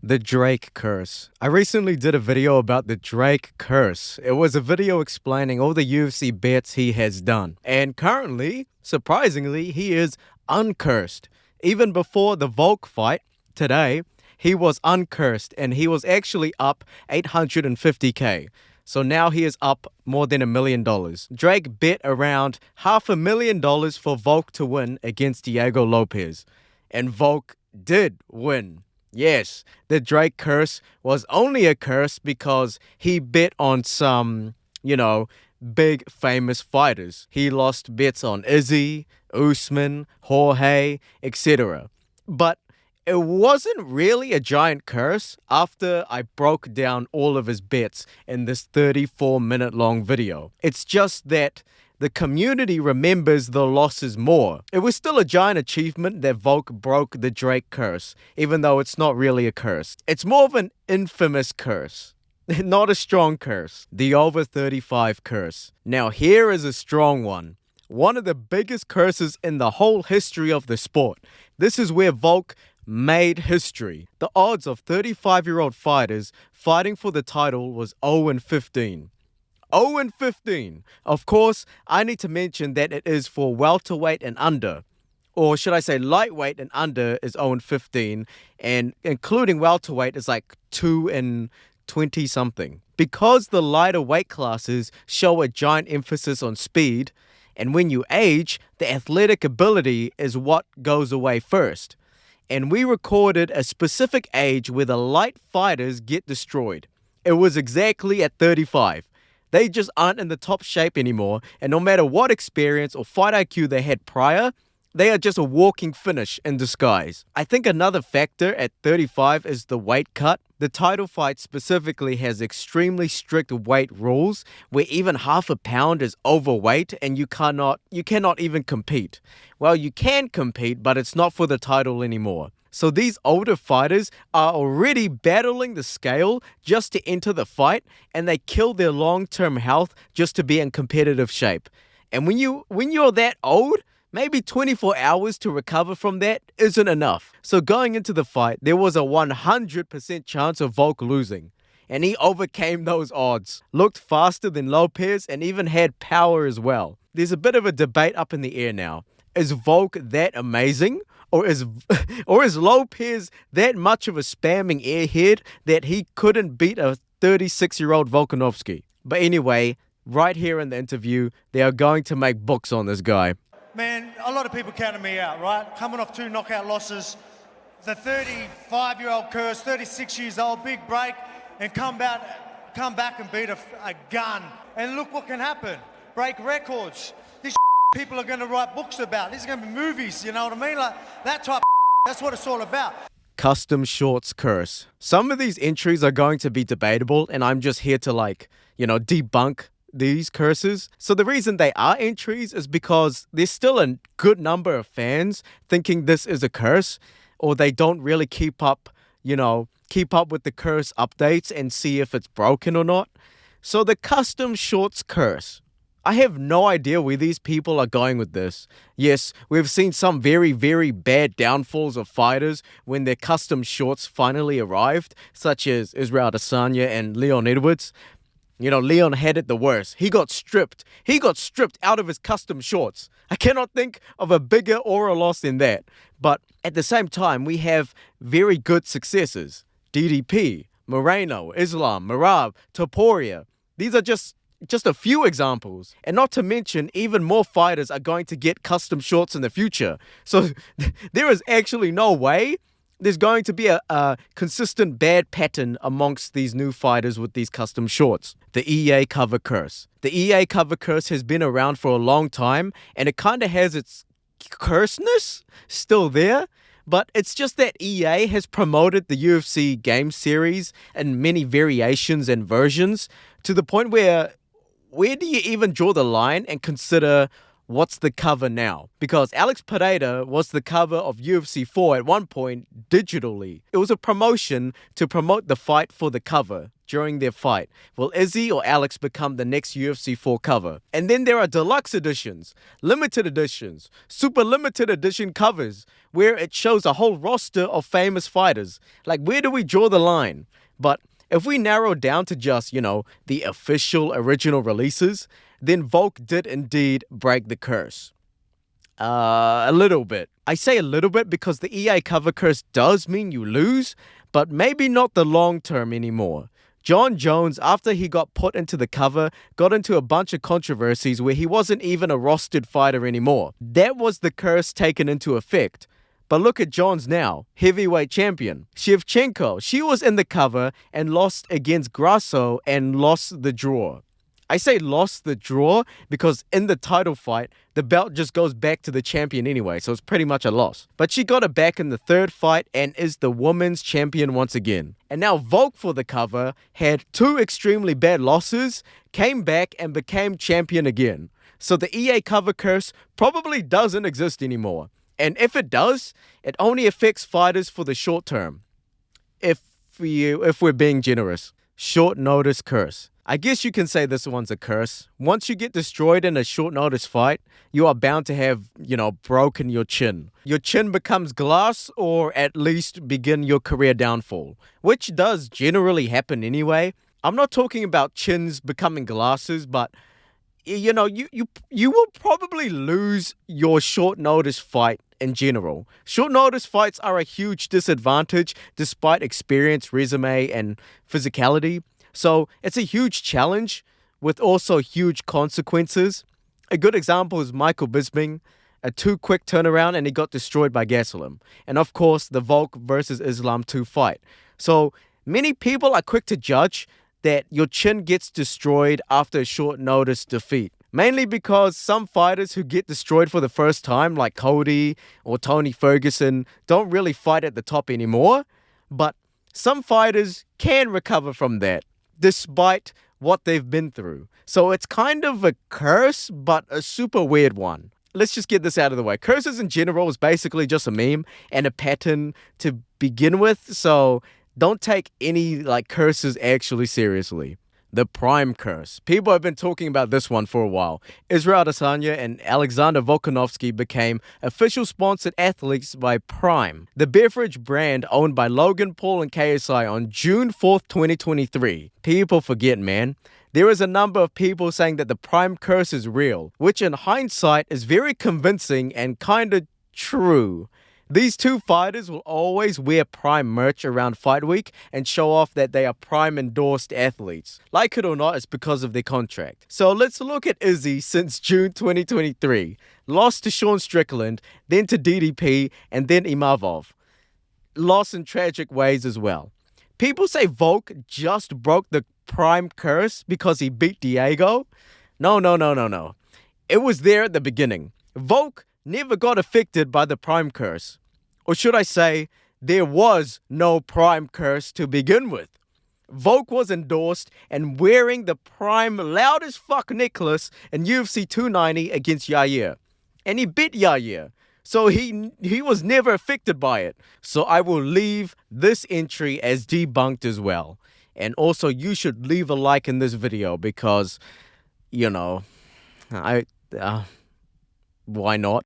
The Drake curse. I recently did a video about the Drake curse. It was a video explaining all the UFC bets he has done. And currently, surprisingly, he is uncursed. Even before the Volk fight today, he was uncursed and he was actually up 850K. So now he is up more than $1 million. Drake bet around $500,000 for Volk to win against Diego Lopez. And Volk did win. Yes, the Drake curse was only a curse because he bet on some, big famous fighters. He lost bets on Izzy, Usman, Jorge, etc. But it wasn't really a giant curse after I broke down all of his bets in this 34-minute long video. It's just that the community remembers the losses more. It was still a giant achievement that Volk broke the Drake curse, even though it's not really a curse. It's more of an infamous curse, not a strong curse. The over 35 curse. Now here is a strong one. One of the biggest curses in the whole history of the sport. This is where Volk made history. The odds of 35-year-old fighters fighting for the title was 0-15. 0-15. Of course, I need to mention that it is for welterweight and under. Or should I say lightweight and under is 0-15. And including welterweight is like 2-20 something. Because the lighter weight classes show a giant emphasis on speed, and when you age, the athletic ability is what goes away first. And we recorded a specific age where the light fighters get destroyed. It was exactly at 35. They just aren't in the top shape anymore, and no matter what experience or fight IQ they had prior, they are just a walking finish in disguise. I think another factor at 35 is the weight cut. The title fight specifically has extremely strict weight rules where even half a pound is overweight and you cannot even compete. Well, you can compete, but it's not for the title anymore. So these older fighters are already battling the scale just to enter the fight, and they kill their long-term health just to be in competitive shape. And when you're that old, maybe 24 hours to recover from that isn't enough. So going into the fight, there was a 100% chance of Volk losing. And he overcame those odds, looked faster than Lopez, and even had power as well. There's a bit of a debate up in the air now. Is Volk that amazing? Or is Lopez that much of a spamming airhead that he couldn't beat a 36-year-old Volkanovski? But anyway, right here in the interview, they are going to make books on this guy. Man, a lot of people counted me out, right? Coming off 2 knockout losses, the 35-year-old curse, 36 years old, big break, and come back and beat a gun. And look what can happen. Break records. This people are going to write books about. This is going to be movies, you know what I mean? Like that type of that's what it's all about. Custom shorts curse. Some of these entries are going to be debatable, and I'm just here to debunk these curses. So the reason they are entries is because there's still a good number of fans thinking this is a curse, or they don't really keep up with the curse updates and see if it's broken or not. So the custom shorts curse. I have no idea where these people are going with this. Yes, we've seen some very, very bad downfalls of fighters when their custom shorts finally arrived, such as Israel Adesanya and Leon Edwards. Leon had it the worst. He got stripped. He got stripped out of his custom shorts. I cannot think of a bigger aura loss than that. But at the same time, we have very good successes. DDP, Moreno, Islam, Marab, Topuria. These are just a few examples. And not to mention, even more fighters are going to get custom shorts in the future. So there is actually no way there's going to be a consistent bad pattern amongst these new fighters with these custom shorts. The EA cover curse. The EA cover curse has been around for a long time, and it kind of has its curseness still there. But it's just that EA has promoted the UFC game series in many variations and versions to the point where do you even draw the line and consider what's the cover now? Because Alex Pereira was the cover of UFC 4 at one point digitally. It was a promotion to promote the fight for the cover during their fight. Will Izzy or Alex become the next UFC 4 cover? And then there are deluxe editions, limited editions, super limited edition covers where it shows a whole roster of famous fighters. Like, where do we draw the line? But if we narrow down to just, the official original releases, then Volk did indeed break the curse. A little bit. I say a little bit because the EA cover curse does mean you lose, but maybe not the long term anymore. John Jones, after he got put into the cover, got into a bunch of controversies where he wasn't even a rostered fighter anymore. That was the curse taken into effect. But look at Jones now, heavyweight champion. Shevchenko, she was in the cover and lost against Grasso and lost the draw. I say lost the draw because in the title fight, the belt just goes back to the champion anyway, so it's pretty much a loss. But she got it back in the third fight and is the women's champion once again. And now Volk for the cover had 2 extremely bad losses, came back and became champion again. So the EA cover curse probably doesn't exist anymore. And if it does, it only affects fighters for the short term. If we're being generous. Short notice curse. I guess you can say this one's a curse. Once you get destroyed in a short notice fight, you are bound to have, broken your chin. Your chin becomes glass or at least begin your career downfall, which does generally happen anyway. I'm not talking about chins becoming glasses, but you will probably lose your short notice fight in general. Short notice fights are a huge disadvantage despite experience, resume, and physicality. So it's a huge challenge with also huge consequences. A good example is Michael Bisping, a too quick turnaround and he got destroyed by Gastelum. And of course, the Volk versus Islam 2 fight. So many people are quick to judge that your chin gets destroyed after a short notice defeat. Mainly because some fighters who get destroyed for the first time, like Cody or Tony Ferguson, don't really fight at the top anymore. But some fighters can recover from that, despite what they've been through. So it's kind of a curse, but a super weird one. Let's just get this out of the way. Curses in general is basically just a meme and a pattern to begin with. So don't take any curses actually seriously. The Prime Curse. People have been talking about this one for a while. Israel Adesanya and Alexander Volkanovski became official sponsored athletes by Prime, the beverage brand owned by Logan Paul and KSI on June 4th, 2023. People forget, man. There is a number of people saying that the Prime Curse is real, which in hindsight is very convincing and kinda true. These two fighters will always wear Prime merch around fight week and show off that they are Prime endorsed athletes. Like it or not, it's because of their contract. So let's look at Izzy since June 2023. Lost to Sean Strickland, then to DDP, and then Imavov. Lost in tragic ways as well. People say Volk just broke the Prime curse because he beat Diego. No. It was there at the beginning. Volk never got affected by the Prime curse. Or should I say, there was no Prime curse to begin with. Volk was endorsed and wearing the Prime loud as fuck necklace in UFC 290 against Yair. And he beat Yair. So he was never affected by it. So I will leave this entry as debunked as well. And also you should leave a like in this video because, why not?